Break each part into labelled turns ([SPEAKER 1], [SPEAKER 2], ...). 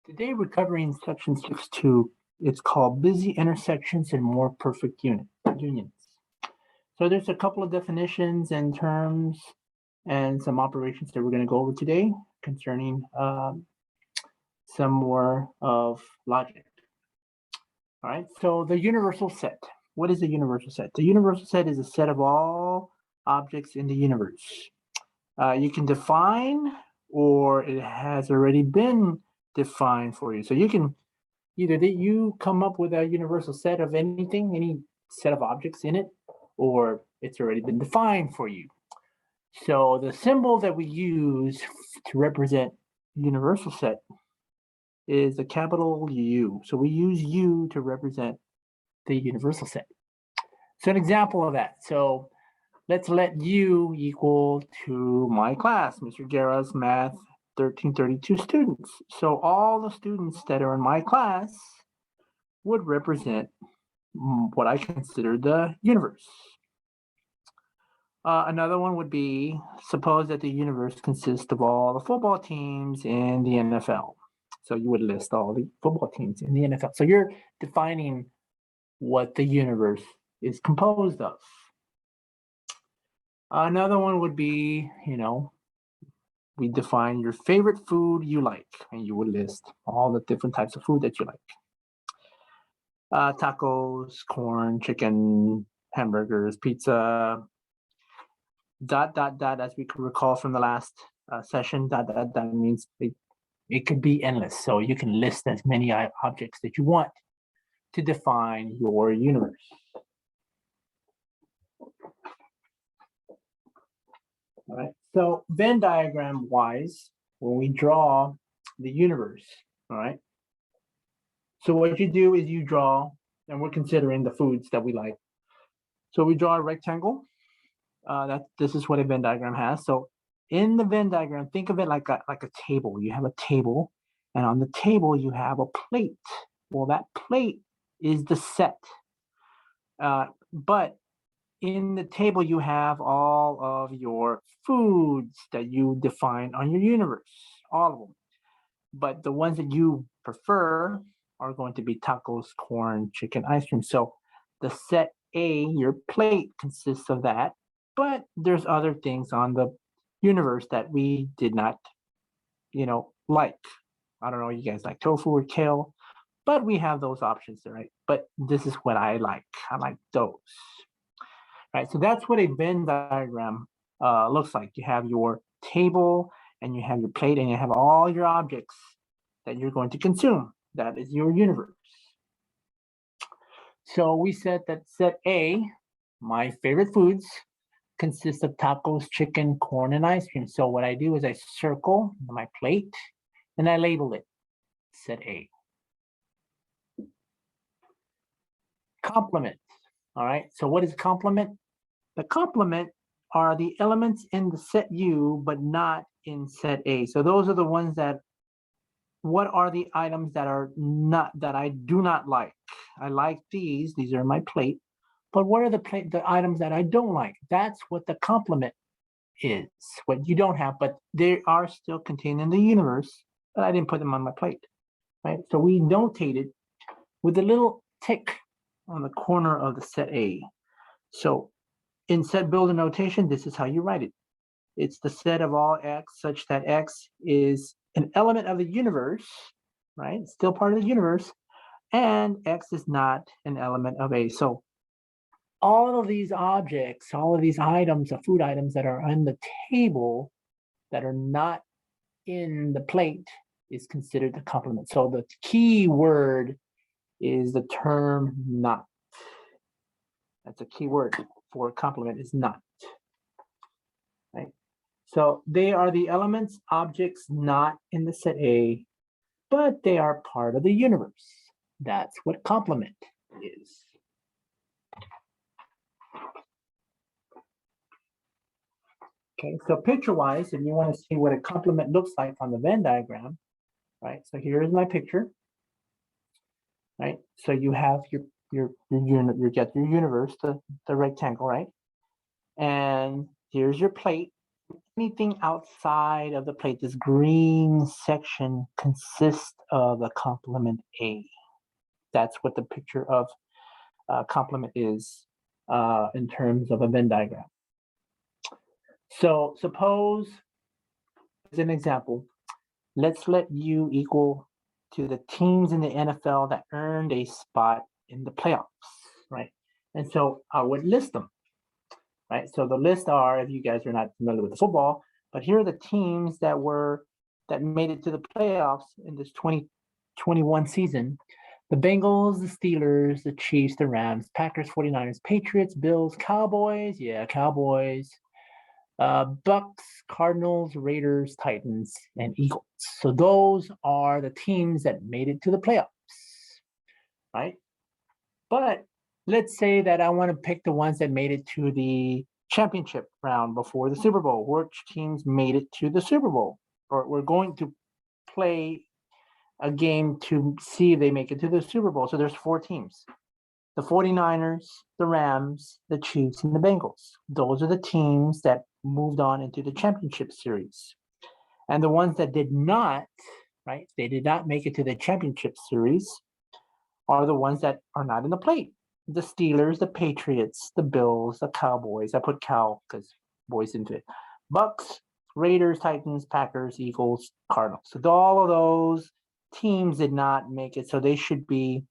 [SPEAKER 1] Today we're covering section 6.2. It's called busy intersections and more perfect unions. So there's a couple of definitions and terms and some operations that we're going to go over today concerning some more of logic. All right, so the universal set. What is a universal set? The universal set is a set of all objects in the universe. You can define, or it has already been defined for you. So you can either you come up with a universal set of anything, any set of objects in it, or it's already been defined for you. So the symbol that we use to represent universal set is a capital U. So we use U to represent the universal set. So an example of that. So let's let U equal to my class, Mr. Guerra's Math 1332 students. So all the students that are in my class would represent what I consider the universe. Another one would be, suppose that the universe consists of all the football teams in the NFL. So you would list all the football teams in the NFL. So you're defining what the universe is composed of. Another one would be, we define your favorite food you like, and you would list all the different types of food that you like. Tacos, corn, chicken, hamburgers, pizza, ... as we could recall from the last session, ... means it could be endless. So you can list as many objects that you want to define your universe. All right, so Venn diagram wise, when we draw the universe, all right, so what you do is you draw, and we're considering the foods that we like. So we draw a rectangle. This is what a Venn diagram has. So in the Venn diagram, think of it like a table. You have a table, and on the table you have a plate. Well, that plate is the set. But in the table you have all of your foods that you define on your universe, all of them. But the ones that you prefer are going to be tacos, corn, chicken, ice cream. So the set A, your plate, consists of that. But there's other things on the universe that we did not, like. I don't know, you guys like tofu or kale, but we have those options there, right? But this is what I like. I like those. Right, so that's what a Venn diagram looks like. You have your table, and you have your plate, and you have all your objects that you're going to consume. That is your universe. So we said that set A, my favorite foods, consists of tacos, chicken, corn, and ice cream. So what I do is I circle my plate, and I label it set A. Complement. All right, so what is complement? The complement are the elements in the set U, but not in set A. So those are the ones what are the items that I do not like? I like these are my plate, but what are the items that I don't like? That's what the complement is, what you don't have, but they are still contained in the universe, but I didn't put them on my plate, right? So we notate it with a little tick on the corner of the set A. So in set builder notation, this is how you write it. It's the set of all X such that X is an element of the universe, right? It's still part of the universe, and X is not an element of A. So all of these objects, all of these items, the food items that are on the table that are not in the plate is considered the complement. So the key word is the term not. That's a key word for complement, is not. Right? So they are the elements, objects not in the set A, but they are part of the universe. That's what complement is. Okay, so picture-wise, if you want to see what a complement looks like on the Venn diagram, right? So here's my picture, right? So you have your universe, the rectangle, right? And here's your plate. Anything outside of the plate, this green section consists of the complement A. That's what the picture of complement is in terms of a Venn diagram. So suppose, as an example, let's let U equal to the teams in the NFL that earned a spot in the playoffs, right? And so I would list them, right? So the list are, if you guys are not familiar with the football, but here are the teams that made it to the playoffs in this 2021 season. The Bengals, the Steelers, the Chiefs, the Rams, Packers, 49ers, Patriots, Bills, Cowboys, Cowboys, Bucks, Cardinals, Raiders, Titans, and Eagles. So those are the teams that made it to the playoffs, right? But let's say that I want to pick the ones that made it to the championship round before the Super Bowl. Which teams made it to the Super Bowl? Or we're going to play a game to see if they make it to the Super Bowl. So there's 4 teams. The 49ers, the Rams, the Chiefs, and the Bengals. Those are the teams that moved on into the championship series. And the ones that did not, right, they did not make it to the championship series, are the ones that are not in the plate. The Steelers, the Patriots, the Bills, the Cowboys. I put cow because boys into it. Bucks, Raiders, Titans, Packers, Eagles, Cardinals. So all of those teams did not make it. So they should be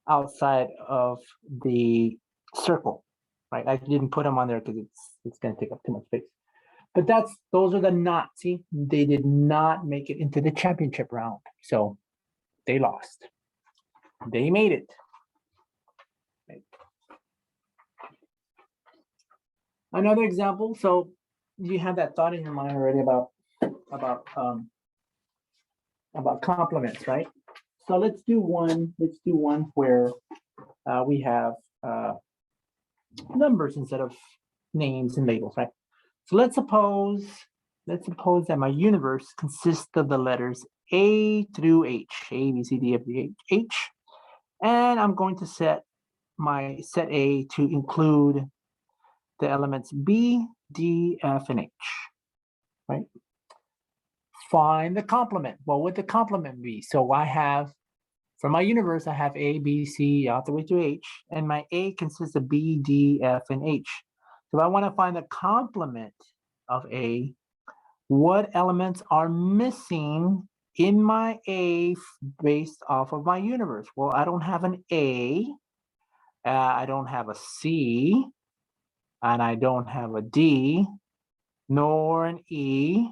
[SPEAKER 1] outside of the circle, right? I didn't put them on there because it's going to take up too much space. But those are the not. See, they did not make it into the championship round. So they lost. They made it. Right. Another example. So you have that thought in your mind already about complements, right? So let's do one where we have numbers instead of names and labels, right? So let's suppose that my universe consists of the letters A through H, A, B, C, D, F, G, H. And I'm going to set my set A to include the elements B, D, F, and H, right? Find the complement. What would the complement be? So I have, for my universe, I have A, B, C, all the way to H, and my A consists of B, D, F, and H. So I want to find the complement of A. What elements are missing in my A based off of my universe? Well, I don't have an A, I don't have a C, and I don't have a D, nor an E.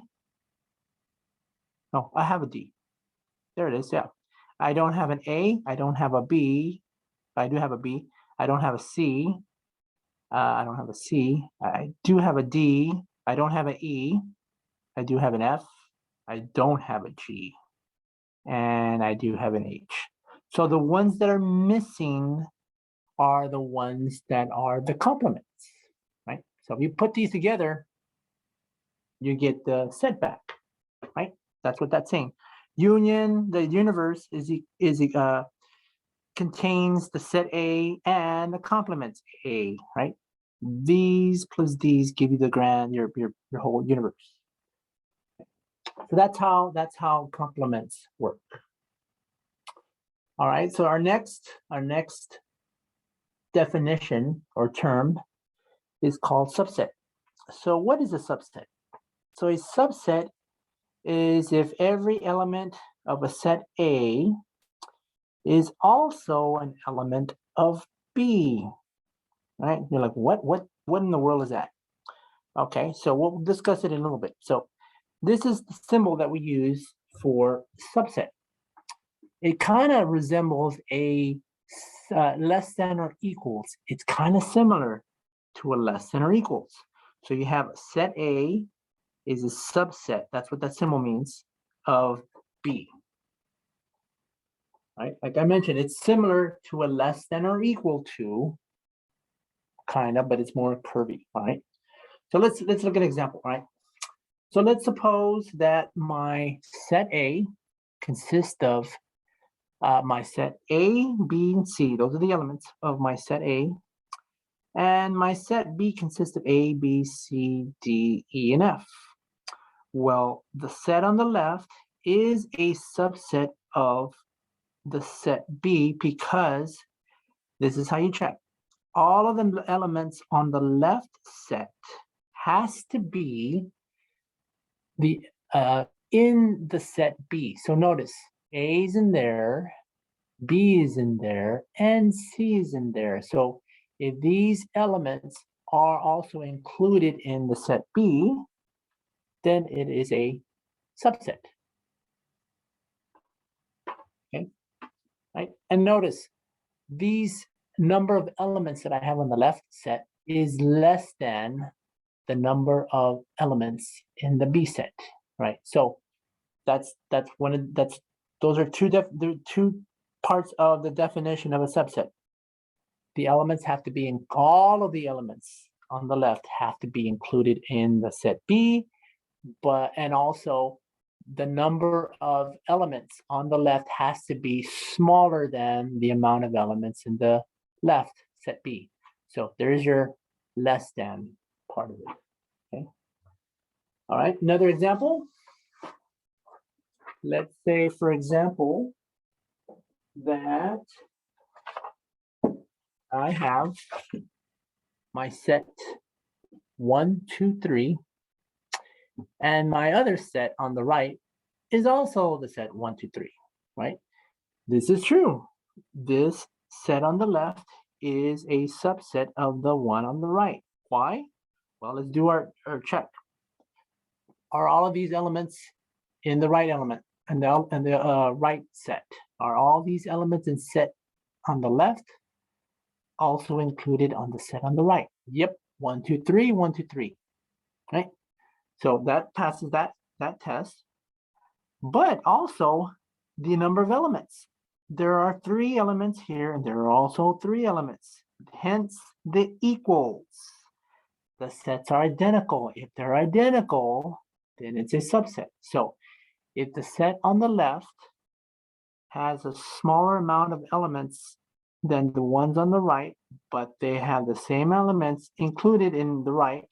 [SPEAKER 1] No, I have a D. There it is, yeah. I don't have an A, I don't have a B. I do have a B. I don't have a C. I don't have a C. I do have a D. I don't have an E. I do have an F. I don't have a G. And I do have an H. So the ones that are missing are the ones that are the complements, right? So if you put these together, you get the setback, right? That's what that's saying. Union, the universe contains the set A and the complements A, right? These plus these give you your whole universe. So that's how complements work. All right. So our next definition or term is called subset. So what is a subset? So a subset is if every element of a set A is also an element of B. Right? You're like, what in the world is that? Okay, so we'll discuss it in a little bit. So this is the symbol that we use for subset. It kind of resembles a less than or equals. It's kind of similar to a less than or equals. So you have set A is a subset, that's what that symbol means, of B. Right? Like I mentioned, it's similar to a less than or equal to, kind of, but it's more curvy, right? So let's look at an example, right? So let's suppose that my set A consists of my set A, B, and C. Those are the elements of my set A. And my set B consists of A, B, C, D, E, and F. Well, the set on the left is a subset of the set B because this is how you check. All of the elements on the left set has to be the in the set B. So notice A is in there, B is in there, and C is in there. So if these elements are also included in the set B, then it is a subset. Okay, right? And notice these number of elements that I have on the left set is less than the number of elements in the B set, right? So that's those are two parts of the definition of a subset. The elements have to be in all of the elements on the left have to be included in the set B, and also the number of elements on the left has to be smaller than the amount of elements in the left set B. So there's your less than part of it. Okay. All right, another example. Let's say, for example, that I have my set 1, 2, 3, and my other set on the right is also the set 1, 2, 3, right? This is true. This set on the left is a subset of the one on the right. Why? Well, let's do our check. Are all of these elements in the right element and the right set? Are all these elements in set on the left also included on the set on the right? Yep, 1, 2, 3, 1, 2, 3, right? So that passes that test. But also the number of elements. There are 3 elements here, and there are also 3 elements. Hence the equals. The sets are identical. If they're identical, then it's a subset. So if the set on the left has a smaller amount of elements than the ones on the right, but they have the same elements included in the right,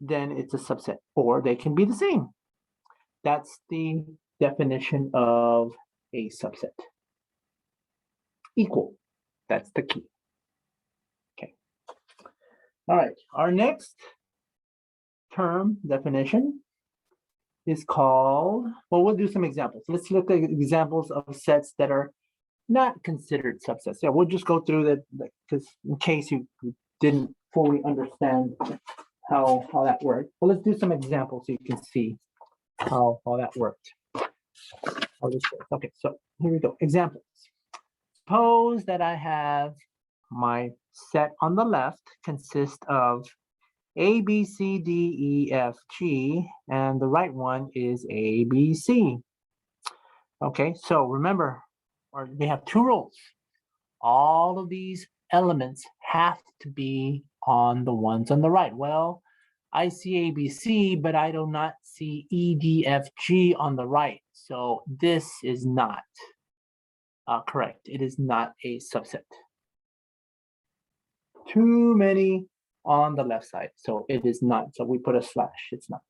[SPEAKER 1] then it's a subset, or they can be the same. That's the definition of a subset. Equal, that's the key. Okay. All right, our next term definition is called, well, we'll do some examples. Let's look at examples of sets that are not considered subsets. Yeah, we'll just go through that because in case you didn't fully understand how that worked. Well, let's do some examples so you can see how that worked. How this works. Okay, so here we go. Examples. Suppose that I have my set on the left consists of A, B, C, D, E, F, G, and the right one is A, B, C. Okay, so remember, we have 2 rules. All of these elements have to be on the ones on the right. Well, I see A, B, C, but I do not see E, D, F, G on the right. So this is not correct. It is not a subset. Too many on the left side. So it is not. So we put a slash. It's not.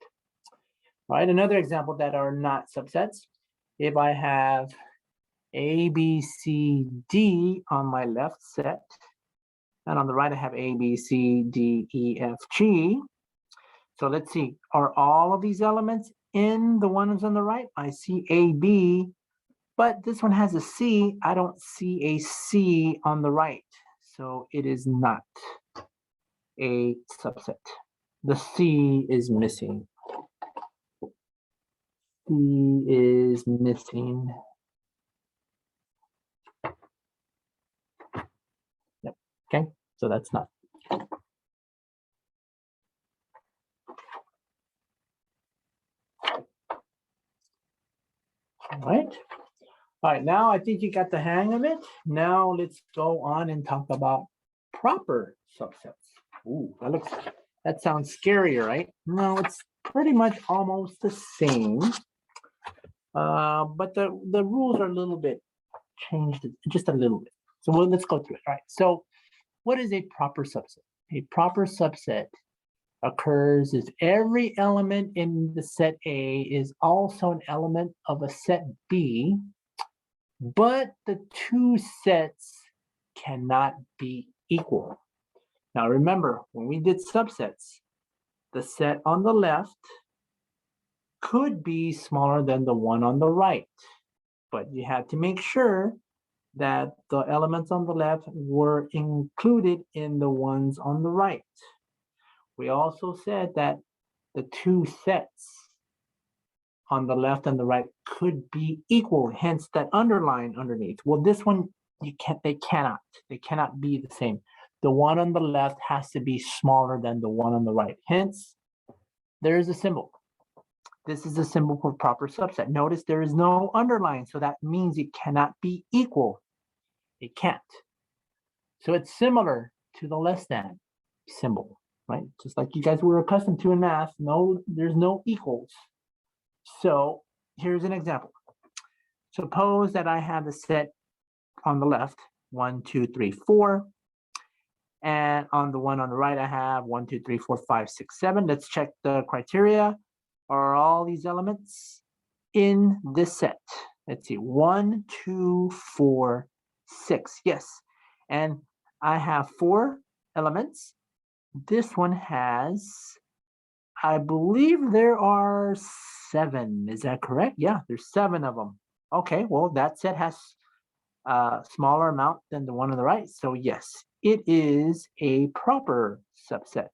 [SPEAKER 1] All right, another example that are not subsets. If I have A, B, C, D on my left set, and on the right I have A, B, C, D, E, F, G. So let's see, are all of these elements in the ones on the right? I see A, B, but this one has a C. I don't see a C on the right. So it is not a subset. The C is missing. C is missing. Yep. Okay, so that's not. All right, now I think you got the hang of it. Now let's go on and talk about proper subsets. Ooh, that sounds scarier, right? No, it's pretty much almost the same. But the rules are a little bit changed, just a little bit. So let's go through it. All right, so what is a proper subset? A proper subset occurs if every element in the set A is also an element of a set B, but the two sets cannot be equal. Now remember, when we did subsets, the set on the left could be smaller than the one on the right, but you had to make sure that the elements on the left were included in the ones on the right. We also said that the two sets on the left and the right could be equal, hence that underline underneath. Well, this one, they cannot be the same. The one on the left has to be smaller than the one on the right. Hence, there is a symbol. This is a symbol for proper subset. Notice there is no underline, so that means it cannot be equal. It can't. So it's similar to the less than symbol, right? Just like you guys were accustomed to in math, there's no equals. So here's an example. Suppose that I have a set on the left, 1, 2, 3, 4. And on the one on the right, I have 1, 2, 3, 4, 5, 6, 7. Let's check the criteria. Are all these elements in this set? Let's see, 1, 2, 4, 6. Yes. And I have 4 elements. This one has, I believe there are 7. Is that correct? Yeah, there's 7 of them. Okay, well, that set has a smaller amount than the one on the right. So yes, it is a proper subset.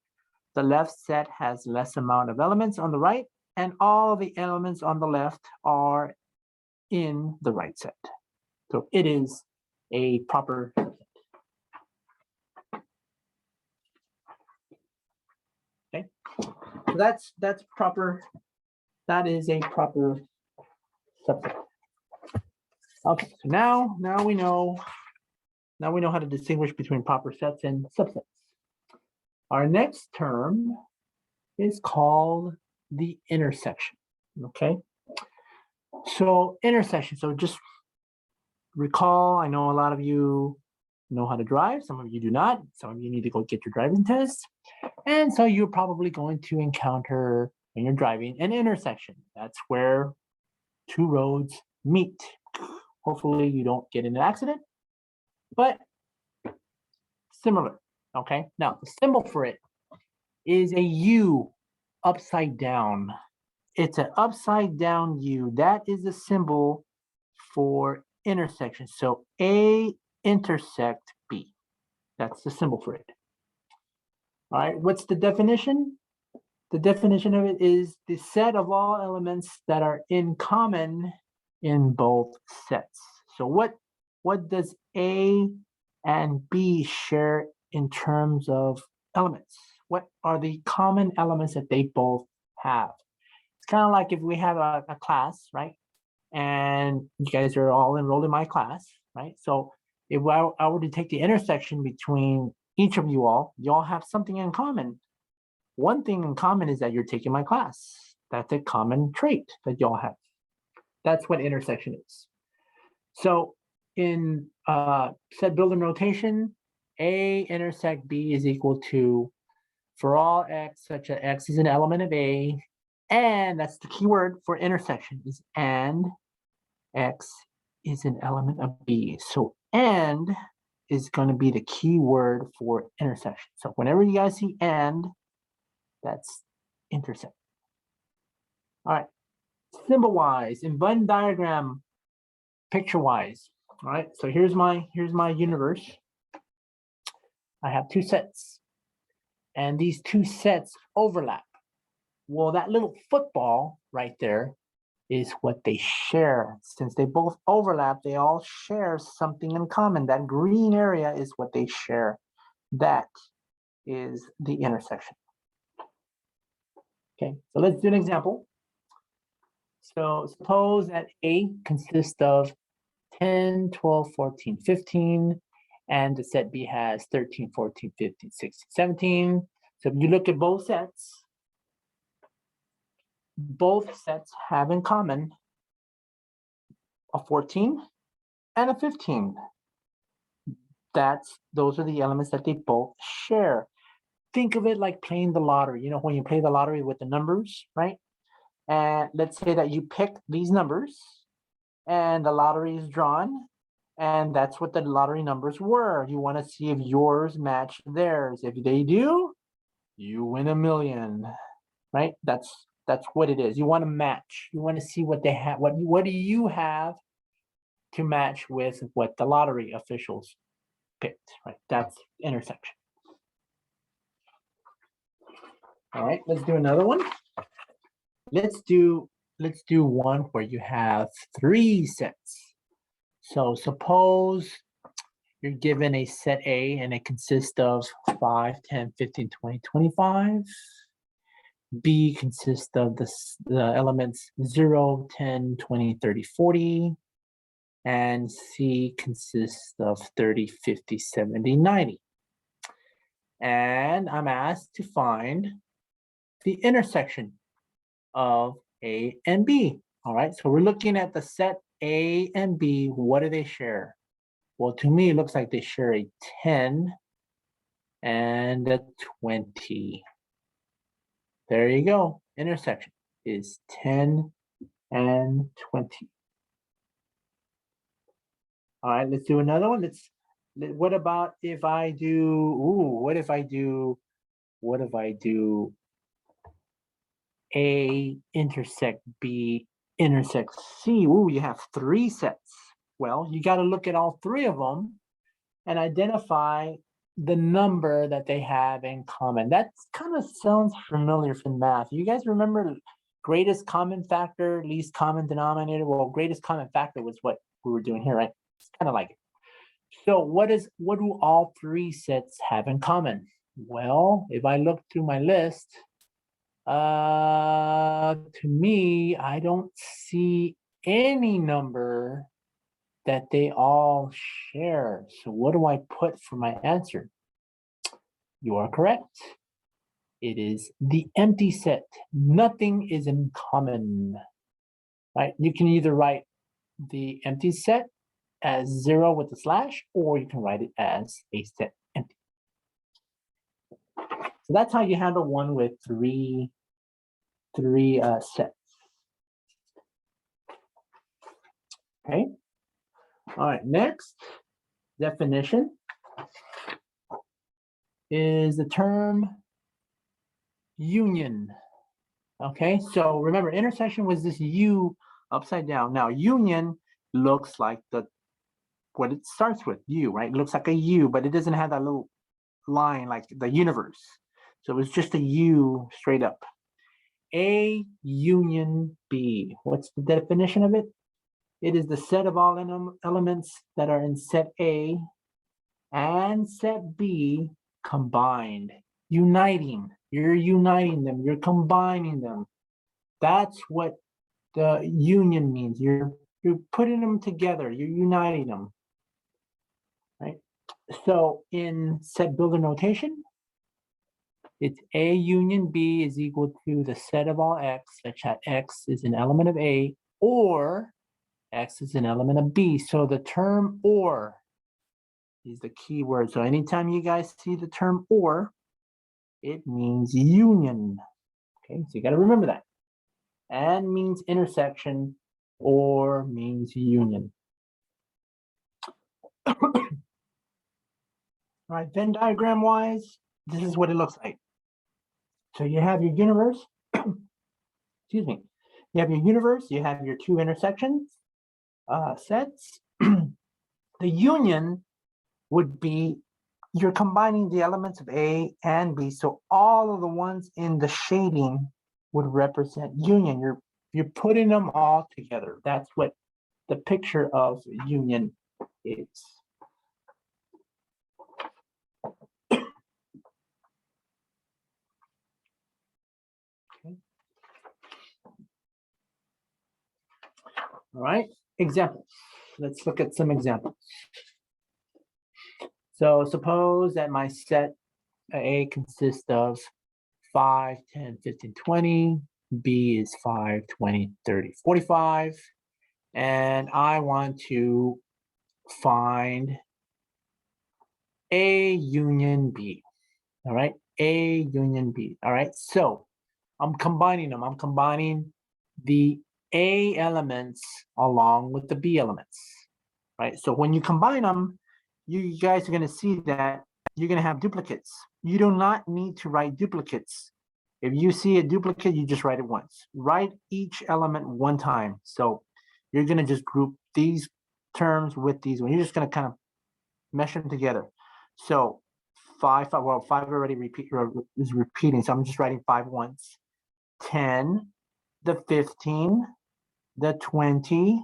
[SPEAKER 1] The left set has less amount of elements on the right, and all the elements on the left are in the right set. So it is a proper subset. Okay, so that's proper. That is a proper subset. Okay, so now we know how to distinguish between proper sets and subsets. Our next term is called the intersection. Okay, so intersection. So just recall, I know a lot of you know how to drive, some of you do not. Some of you need to go get your driving test. And so you're probably going to encounter, when you're driving, an intersection. That's where two roads meet. Hopefully you don't get in an accident, but similar, okay? Now, the symbol for it is a U upside down. It's an upside down U. That is the symbol for intersection. So A intersect B. That's the symbol for it. All right, what's the definition? The definition of it is the set of all elements that are in common in both sets. So what does A and B share in terms of elements? What are the common elements that they both have? It's kind of like if we have a class, right? And you guys are all enrolled in my class, right? So if I were to take the intersection between each of you all have something in common. One thing in common is that you're taking my class. That's a common trait that y'all have. That's what intersection is. So in set builder notation, A intersect B is equal to, for all x such that x is an element of A, and that's the key word for intersection, is and x is an element of B. So and is going to be the key word for intersection. So whenever you guys see and, that's intersect. All right, symbol-wise, in Venn diagram, picture-wise. All right, so here's my universe. I have two sets, and these two sets overlap. Well, that little football right there is what they share. Since they both overlap, they all share something in common. That green area is what they share. That is the intersection. Okay, so let's do an example. So suppose that A consists of 10, 12, 14, 15, and the set B has 13, 14, 15, 16, 17. So if you look at both sets have in common a 14 and a 15. Those are the elements that they both share. think of it like playing the lottery. You know, when you play the lottery with the numbers, right? And let's say that you pick these numbers and the lottery is drawn, and that's what the lottery numbers were. You want to see if yours match theirs. If they do, you win $1 million, right? That's what it is. You want to match. You want to see what they have. What do you have to match with what the lottery officials picked, right? That's intersection. All right, let's do another one. Let's do one where you have 3 sets. So suppose you're given a set A and it consists of 5, 10, 15, 20, 25. B consists of the elements 0, 10, 20, 30, 40. And C consists of 30, 50, 70, 90. And I'm asked to find the intersection of A and B. All right, so we're looking at the set A and B. What do they share? Well, to me, it looks like they share a 10 and a 20. There you go. Intersection is 10 and 20. All right, let's do another one. What about if I do, what if I do A intersect B intersect C? You have 3 sets. Well, you got to look at all 3 of them and identify the number that they have in common. That kind of sounds familiar from math. You guys remember greatest common factor, least common denominator? Well, greatest common factor was what we were doing here, right? It's kind of like it. So what do all 3 sets have in common? Well, if I look through my list, to me, I don't see any number that they all share. So what do I put for my answer? You are correct. It is the empty set. Nothing is in common, right? You can either write the empty set as 0 with a slash, or you can write it as a set empty. So that's how you handle one with three sets. Okay. All right, next definition is the term union. Okay, so remember, intersection was this U upside down. Now union looks like what it starts with, U, right? It looks like a U, but it doesn't have that little line like the universe. So it's just a U straight up. A union B. What's the definition of it? It is the set of all elements that are in set A and set B combined, uniting. You're uniting them, you're combining them. That's what the union means. You're putting them together, you're uniting them, right? So in set builder notation, it's A union B is equal to the set of all X, such that X is an element of A, or X is an element of B. So the term or is the key word. So anytime you guys see the term or, it means union. Okay, so you got to remember that. And means intersection, or means union. All right, Venn diagram wise, this is what it looks like. So you have your universe, excuse me, you have your universe, you have your 2 intersections, sets. The union would be you're combining the elements of A and B. So all of the ones in the shading would represent union. You're putting them all together. That's what the picture of union is. Okay. All right, examples. Let's look at some examples. So suppose that my set A consists of 5, 10, 15, 20. B is 5, 20, 30, 45. And I want to find A union B. All right. A union B. All right, so I'm combining them. I'm combining the A elements along with the B elements, right? So when you combine them, you guys are going to see that you're going to have duplicates. You do not need to write duplicates. If you see a duplicate, you just write it once. Write each element one time. So you're going to just group these terms with these one. You're just going to kind of mesh them together. So five already is repeating. So I'm just writing 5 once. 10, the 15, the 20,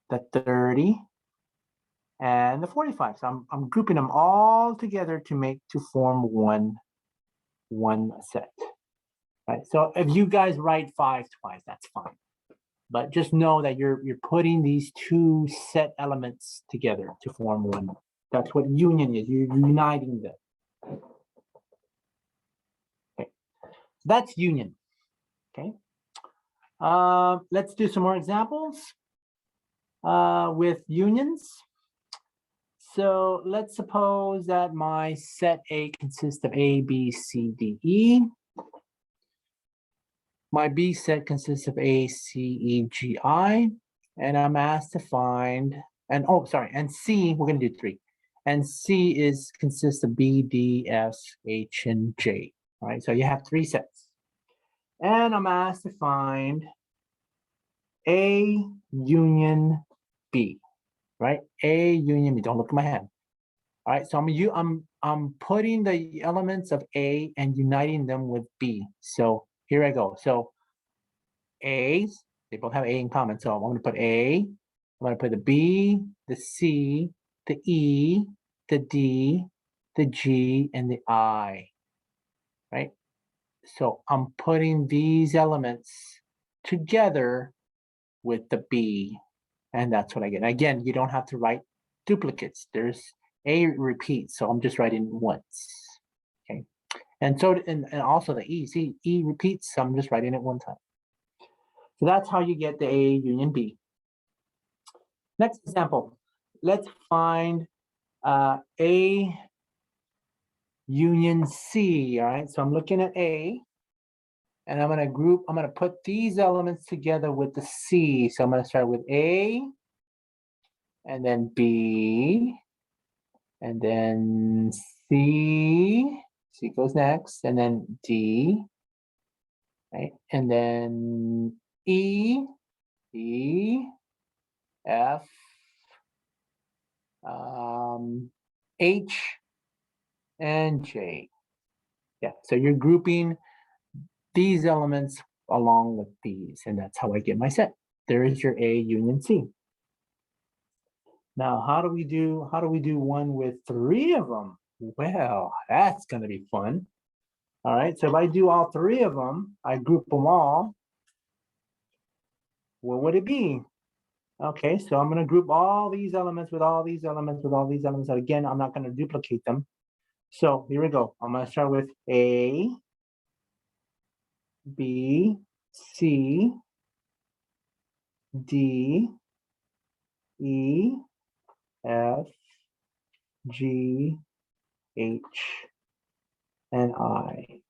[SPEAKER 1] the 30, and the 45. So I'm grouping them all together to form one set. Right. So if you guys write 5 twice, that's fine. But just know that you're putting these two set elements together to form one. That's what union is. You're uniting them. Okay. That's union. Okay. Let's do some more examples with unions. So let's suppose that my set A consists of A, B, C, D, E. My B set consists of A, C, E, G, I. And I'm asked to find, and C, we're going to do 3. And C consists of B, D, F, H, and J. All right, so you have 3 sets. And I'm asked to find A union B, right? A union B. Don't look at my hand. All right, so I'm putting the elements of A and uniting them with B. So here I go. So A's, they both have A in common. So I'm going to put A. I'm going to put the B, the C, the E, the D, the G, and the I. Right? So I'm putting these elements together with the B, and that's what I get. Again, you don't have to write duplicates. There's A repeats, so I'm just writing once. Okay, and so and also the E. See, E repeats, so I'm just writing it one time. So that's how you get the A union B. Next example, let's find A union C. All right, so I'm looking at A. And I'm going to put these elements together with the C. So I'm going to start with A, and then B, and then C. C goes next, and then D, right? And then E, F, H, and J. Yeah, so you're grouping these elements along with these, and that's how I get my set. There is your A union C. Now, how do we do one with 3 of them? Well, that's going to be fun. All right, so if I do all 3 of them, I group them all. What would it be? Okay, so I'm going to group all these elements with all these elements with all these elements. So again, I'm not going to duplicate them. So here we go. I'm going to start with A, B, C, D, E, F, G, H, and I.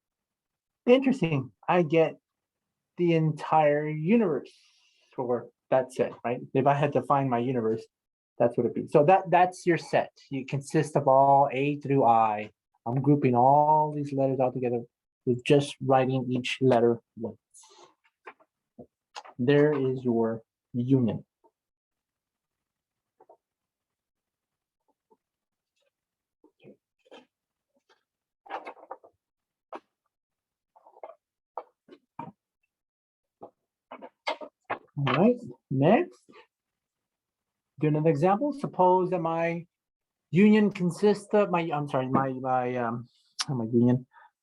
[SPEAKER 1] Interesting. I get the entire universe for that set, right? If I had to find my universe, that's what it'd be. So that's your set. You consist of all A through I. I'm grouping all these letters all together with just writing each letter once. There is your union. All right, next, do another example. Suppose that my union consists of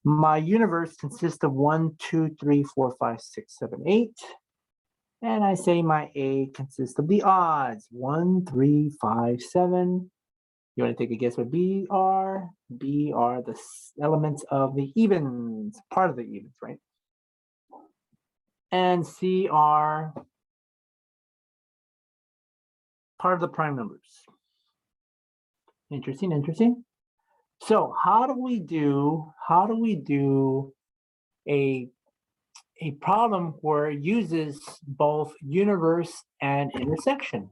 [SPEAKER 1] my universe consists of 1, 2, 3, 4, 5, 6, 7, 8. And I say my A consists of the odds 1, 3, 5, 7. You want to take a guess what B are? B are the elements of the evens, part of the evens, right? And C are part of the prime numbers. Interesting, interesting. So how do we do a problem where it uses both universe and intersection?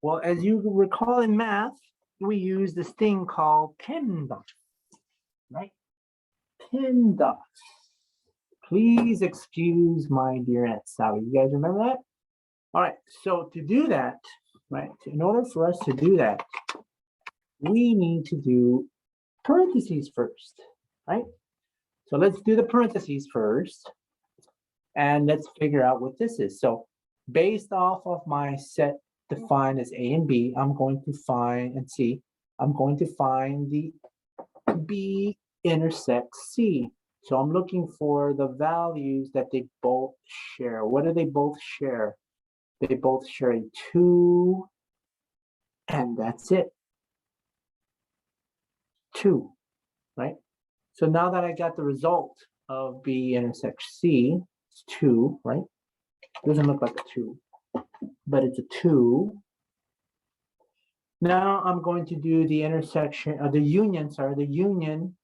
[SPEAKER 1] Well, as you recall in math, we use this thing called PEMDAS, right? PEMDAS. Please excuse my dear Aunt Sally. You guys remember that? All right, so to do that, right, in order for us to do that, we need to do parentheses first, right? So let's do the parentheses first, and let's figure out what this is. So based off of my set defined as A and B, I'm going to find, and C, I'm going to find the B intersects C. So I'm looking for the values that they both share. What do they both share? They both share a 2, and that's it. 2, right? So now that I got the result of B intersects C, it's 2, right? Doesn't look like a 2, but it's a 2. Now I'm going to do the intersection, the union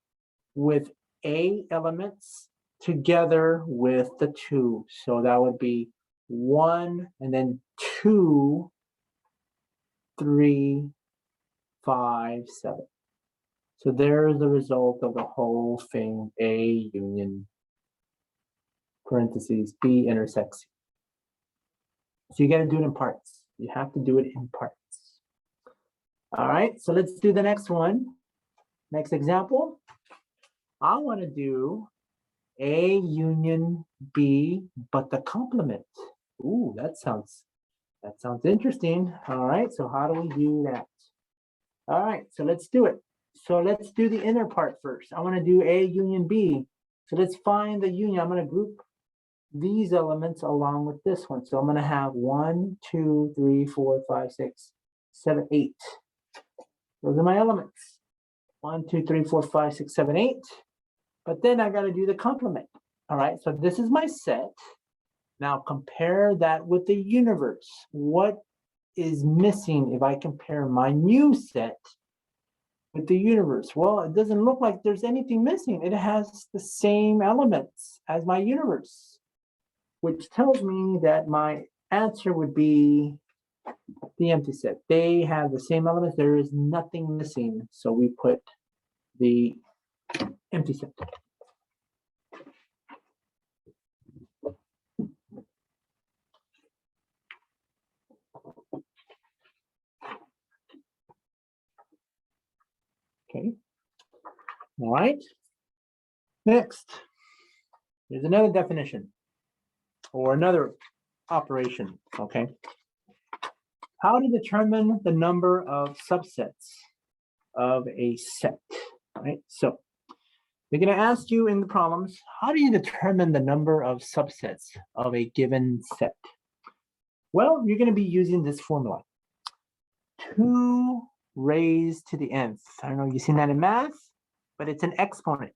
[SPEAKER 1] with A elements together with the 2. So that would be 1 and then 2, 3, 5, 7. So there's the result of the whole thing, A union parentheses B intersects. So you got to do it in parts. You have to do it in parts. All right, so let's do the next one. Next example. I want to do A union B, but the complement. Ooh, that sounds interesting. All right, so how do we do that? All right, so let's do it. So let's do the inner part first. I want to do A union B. So let's find the union. I'm going to group these elements along with this one. So I'm going to have 1, 2, 3, 4, 5, 6, 7, 8. Those are my elements. 1, 2, 3, 4, 5, 6, 7, 8. But then I got to do the complement. All right, so this is my set. Now compare that with the universe. What is missing if I compare my new set with the universe? Well, it doesn't look like there's anything missing. It has the same elements as my universe, which tells me that my answer would be the empty set. They have the same elements. There is nothing missing. So we put the empty set. Okay. All right. Next, there's another definition or another operation. Okay. How to determine the number of subsets of a set, right? So they're going to ask you in the problems, how do you determine the number of subsets of a given set? Well, you're going to be using this formula. 2 raised to the nth. I don't know if you've seen that in math, but it's an exponent.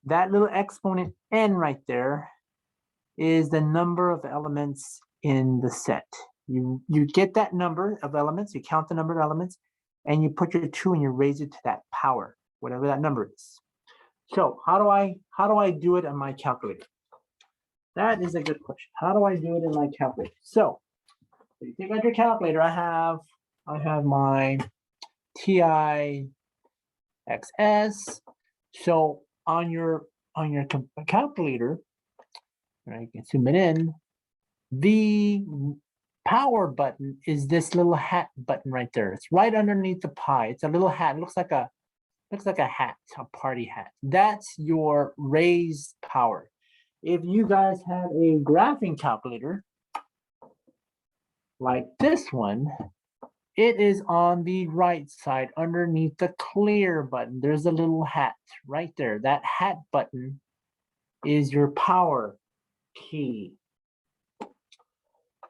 [SPEAKER 1] That little exponent n right there is the number of elements in the set. You get that number of elements, you count the number of elements, and you put your 2 and you raise it to that power, whatever that number is. So how do I do it on my calculator? That is a good question. How do I do it in my calculator? So you take out your calculator. I have my TI XS. So on your calculator, right, you can zoom it in. The power button is this little hat button right there. It's right underneath the pi. It's a little hat. It looks like a hat, a party hat. That's your raised power. If you guys have a graphing calculator like this one, it is on the right side underneath the clear button. There's a little hat right there. That hat button is your power key.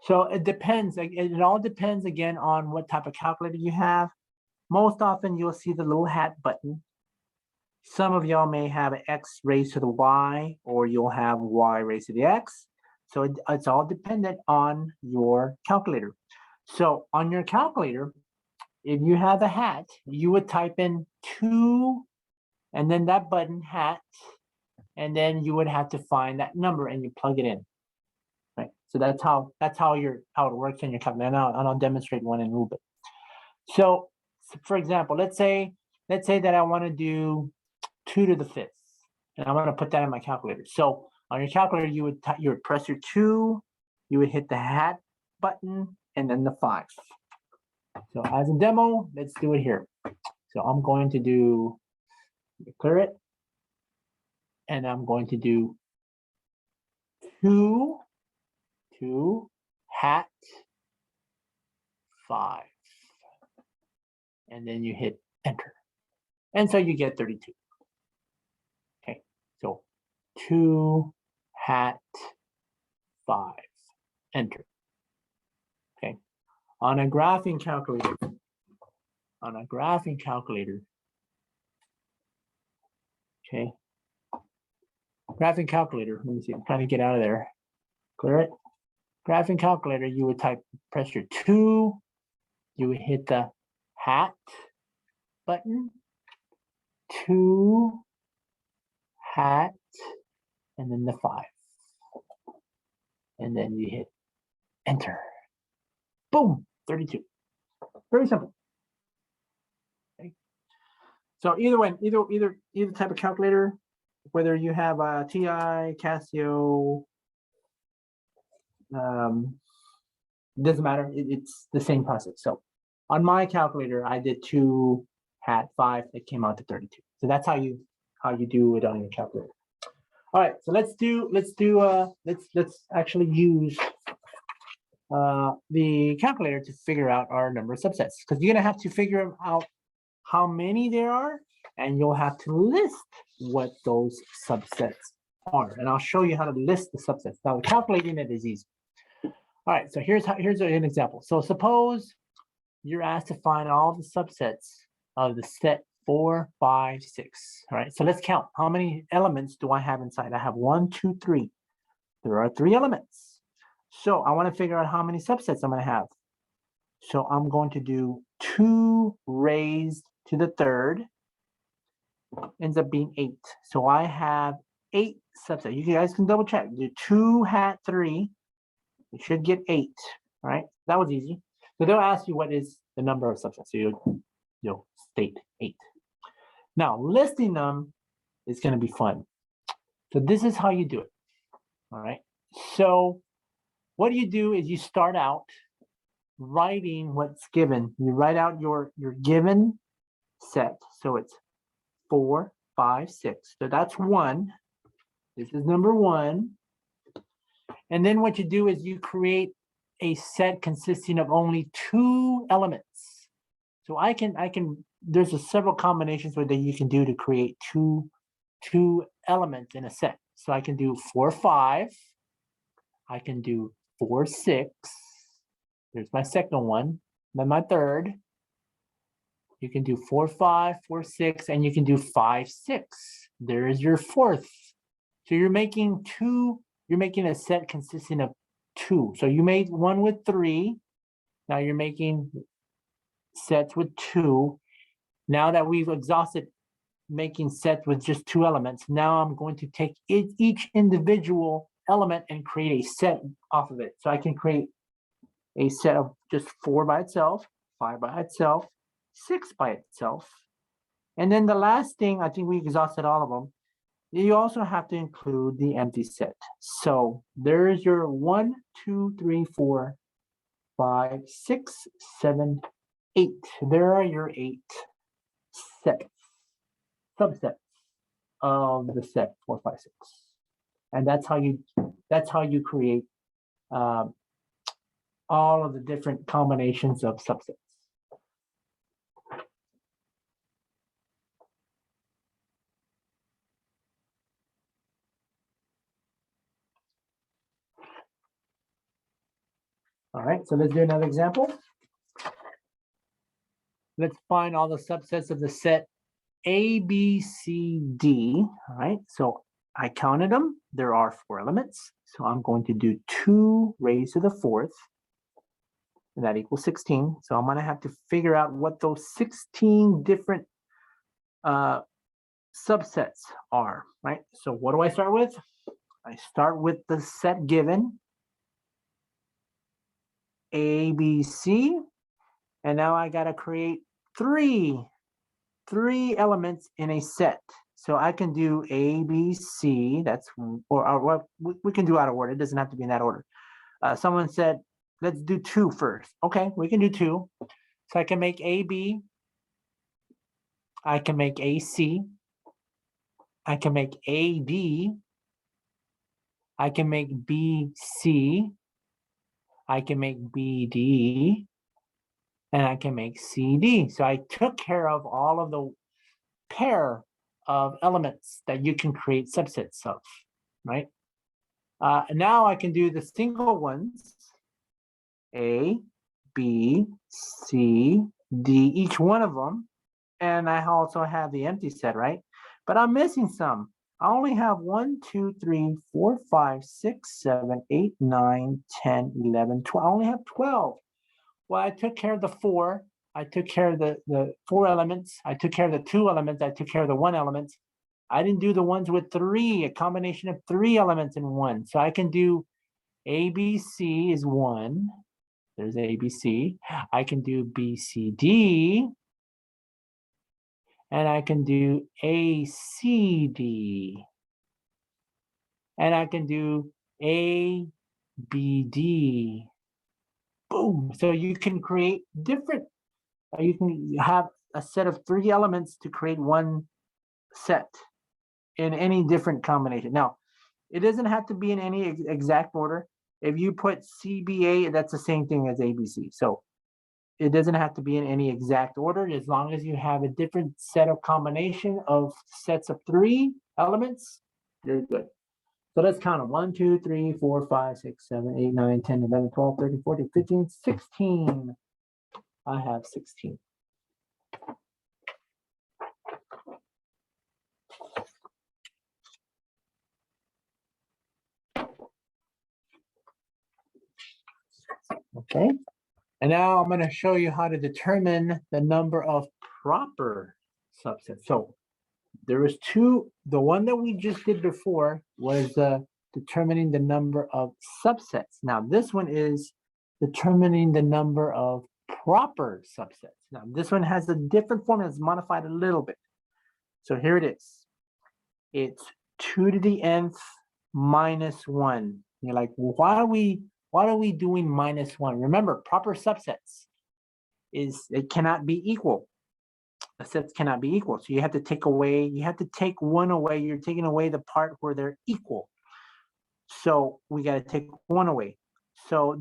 [SPEAKER 1] So it depends. It all depends again on what type of calculator you have. Most often you'll see the little hat button. Some of y'all may have an X raised to the Y, or you'll have Y raised to the X. So it's all dependent on your calculator. So on your calculator, if you have a hat, you would type in 2 and then that button hat, and then you would have to find that number and you plug it in. Right. So that's how it works in your calculator. And I'll demonstrate one in a little bit. So for example, let's say that I want to do 2 to the 5th, and I want to put that in my calculator. So on your calculator, you would press your 2, you would hit the hat button, and then the 5. So as a demo, let's do it here. So I'm going to clear it, and I'm going to do 2 hat 5, and then you hit enter, and so you get 32. Okay, so 2 hat 5, enter. Okay, on a graphing calculator, okay, graphing calculator, let me see, I'm trying to get out of there, clear it. Graphing calculator, you would press your 2, you would hit the hat button, 2 hat, and then the 5. And then you hit enter. Boom, 32. Very simple. Okay. So either way, either type of calculator, whether you have a TI, Casio, doesn't matter, it's the same process. So on my calculator, I did 2 hat 5, it came out to 32. So that's how you do it on your calculator. All right, so let's actually use the calculator to figure out our number of subsets, because you're gonna have to figure out how many there are, and you'll have to list what those subsets are. And I'll show you how to list the subsets. Now, calculating it is easy. All right, so here's an example. So suppose you're asked to find all the subsets of the set 4, 5, 6. All right, so let's count. How many elements do I have inside? I have 1, 2, 3. There are 3 elements. So I want to figure out how many subsets I'm going to have. So I'm going to do 2 raised to the 3rd. Ends up being 8. So I have 8 subsets. You guys can double check. Do 2 hat 3. You should get 8. All right, that was easy. So they'll ask you what is the number of subsets. So you'll state 8. Now listing them is going to be fun. So this is how you do it. All right. So what you do is you start out writing what's given. You write out your given set. So it's 4, 5, 6. So that's 1. This is number 1. And then what you do is you create a set consisting of only 2 elements. So I can there's several combinations that you can do to create two elements in a set. So I can do 4, 5. I can do 4, 6. There's my second one. Then my third. You can do 4, 5, 4, 6, and you can do 5, 6. There is your fourth. So you're making a set consisting of 2. So you made one with 3. Now you're making sets with 2. Now that we've exhausted making sets with just 2 elements, now I'm going to take each individual element and create a set off of it. So I can create a set of just 4 by itself, 5 by itself, 6 by itself. And then the last thing, I think we exhausted all of them. You also have to include the empty set. So there's your 1, 2, 3, 4, 5, 6, 7, 8. There are your 8 subsets of the set 4, 5, 6. And that's how you create all of the different combinations of subsets. All right, so let's do another example. Let's find all the subsets of the set A, B, C, D. All right, so I counted them. There are 4 elements. So I'm going to do 2 raised to the 4th. and that equals 16. So I'm gonna have to figure out what those 16 different subsets are, right? So what do I start with? I start with the set given, A, B, C, and now I gotta create three elements in a set. So I can do A, B, C, that's, or we can do out of order. It doesn't have to be in that order. Someone said, let's do 2 first. Okay, we can do 2. So I can make AB, I can make AC, I can make AD, I can make BC, I can make BD, and I can make CD. So I took care of all of the pair of elements that you can create subsets of, right? Now I can do the single ones, A, B, C, D, each one of them. And I also have the empty set, right? But I'm missing some. I only have 1, 2, 3, 4, 5, 6, 7, 8, 9, 10, 11, 12. I only have 12. Well, I took care of the 4. I took care of the 4 elements. I took care of the 2 elements. I took care of the 1 element. I didn't do the ones with 3, a combination of 3 elements in 1. So I can do ABC is 1. There's ABC. I can do BCD. And I can do ACD. And I can do ABD. Boom. So you can create different, you can have a set of 3 elements to create one set in any different combination. Now, it doesn't have to be in any exact order. If you put CBA, that's the same thing as ABC. So it doesn't have to be in any exact order, as long as you have a different set of combination of sets of 3 elements, you're good. So let's count them. 1, 2, 3, 4, 5, 6, 7, 8, 9, 10, 11, 12, 13, 14, 15, 16. I have 16. Okay. And now I'm going to show you how to determine the number of proper subsets. So there was 2. The one that we just did before was determining the number of subsets. Now this one is determining the number of proper subsets. Now this one has a different formula. It's modified a little bit. So here it is. It's 2 to the nth minus 1. You're like, well, why are we doing minus 1? Remember, proper subsets it cannot be equal. The sets cannot be equal. So you have to take 1 away. You're taking away the part where they're equal. So we got to take 1 away. So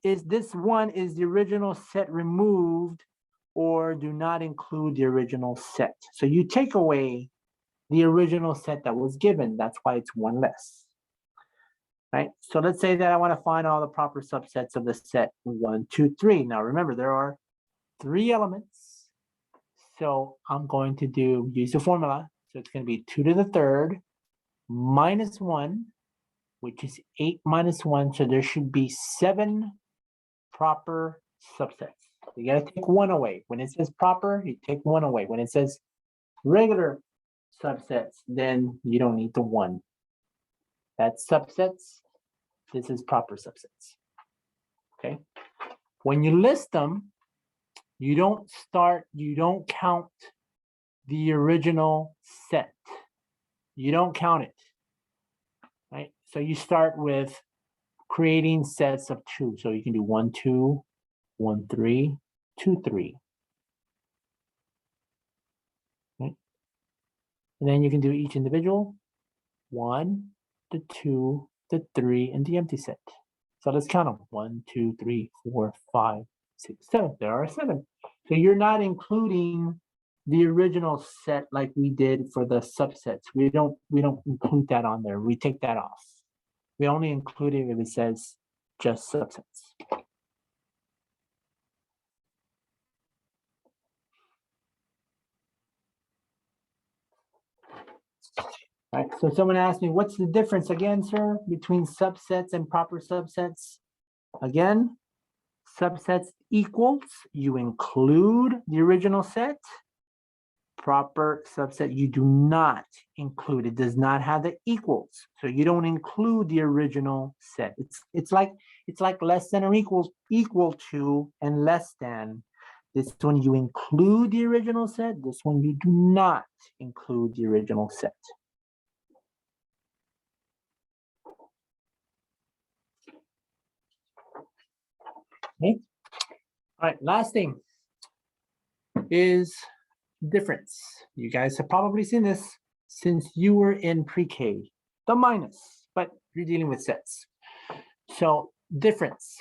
[SPEAKER 1] this 1 is the original set removed, or do not include the original set. So you take away the original set that was given. That's why it's 1 less. Right? So let's say that I want to find all the proper subsets of the set 1, 2, 3. Now remember, there are 3 elements. So I'm going to use the formula. So it's going to be 2 to the 3rd minus 1, which is 8 minus 1. So there should be 7 proper subsets. You got to take 1 away. When it says proper, you take 1 away. When it says regular subsets, then you don't need the 1. That's subsets. This is proper subsets. Okay. When you list them, you don't count the original set. You don't count it. Right? So you start with creating sets of 2. So you can do 1, 2, 1, 3, 2, 3. Right? And then you can do each individual. 1, the 2, the 3, and the empty set. So let's count them. 1, 2, 3, 4, 5, 6, 7. There are 7. So you're not including the original set like we did for the subsets. We don't include that on there. We take that off. We only include it if it says just subsets. Right. So someone asked me, what's the difference again, sir, between subsets and proper subsets? Again, subsets equals, you include the original set. Proper subset, you do not include. It does not have the equals, so you don't include the original set. It's like less than or equal to and less than. This one you include the original set. This one you do not include the original set. Okay. All right, last thing is difference. You guys have probably seen this since you were in pre-K, the minus, but you're dealing with sets. So difference,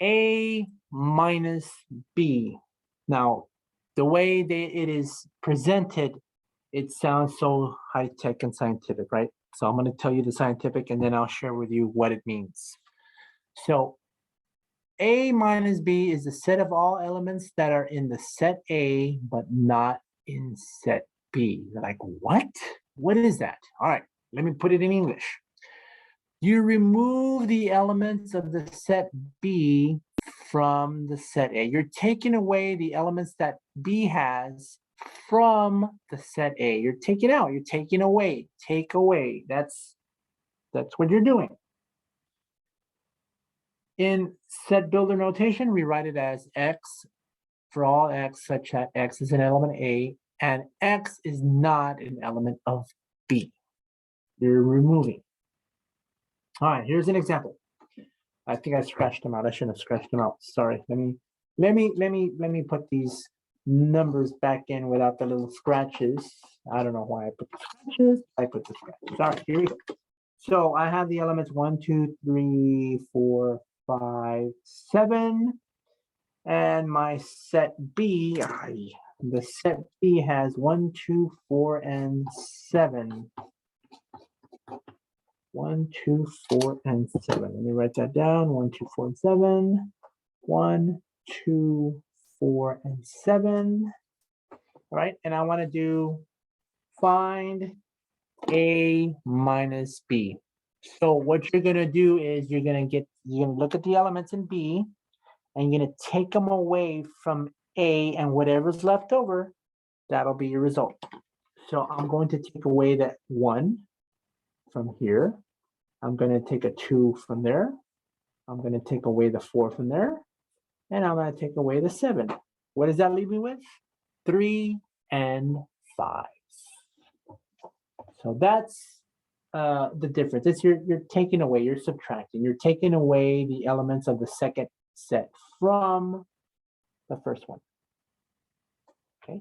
[SPEAKER 1] A minus B. Now, the way that it is presented, it sounds so high-tech and scientific, right? So I'm going to tell you the scientific, and then I'll share with you what it means. So A minus B is the set of all elements that are in the set A, but not in set B. You're like, what? What is that? All right, let me put it in English. You remove the elements of the set B from the set A. You're taking away the elements that B has from the set A. You're taking out, you're taking away, take away. That's what you're doing. In set builder notation, we write it as X for all X, such that X is an element A, and X is not an element of B. You're removing. All right, here's an example. I think I scratched them out. I shouldn't have scratched them out. Sorry. Let me put these numbers back in without the little scratches. I don't know why I put the scratches. I put the scratches. All right, here we go. So I have the elements 1, 2, 3, 4, 5, 7. And my set B, the set B has 1, 2, 4, and 7. 1, 2, 4, and 7. Let me write that down. 1, 2, 4, and 7. 1, 2, 4, and 7. All right, and I want to do find A minus B. So what you're gonna do is you're gonna look at the elements in B, and you're gonna take them away from A, and whatever's left over, that'll be your result. So I'm going to take away that 1 from here. I'm going to take a 2 from there. I'm going to take away the 4 from there. And I'm going to take away the 7. What does that leave me with? 3 and 5. So that's the difference. It's you're taking away, you're subtracting. You're taking away the elements of the second set from the first one. Okay.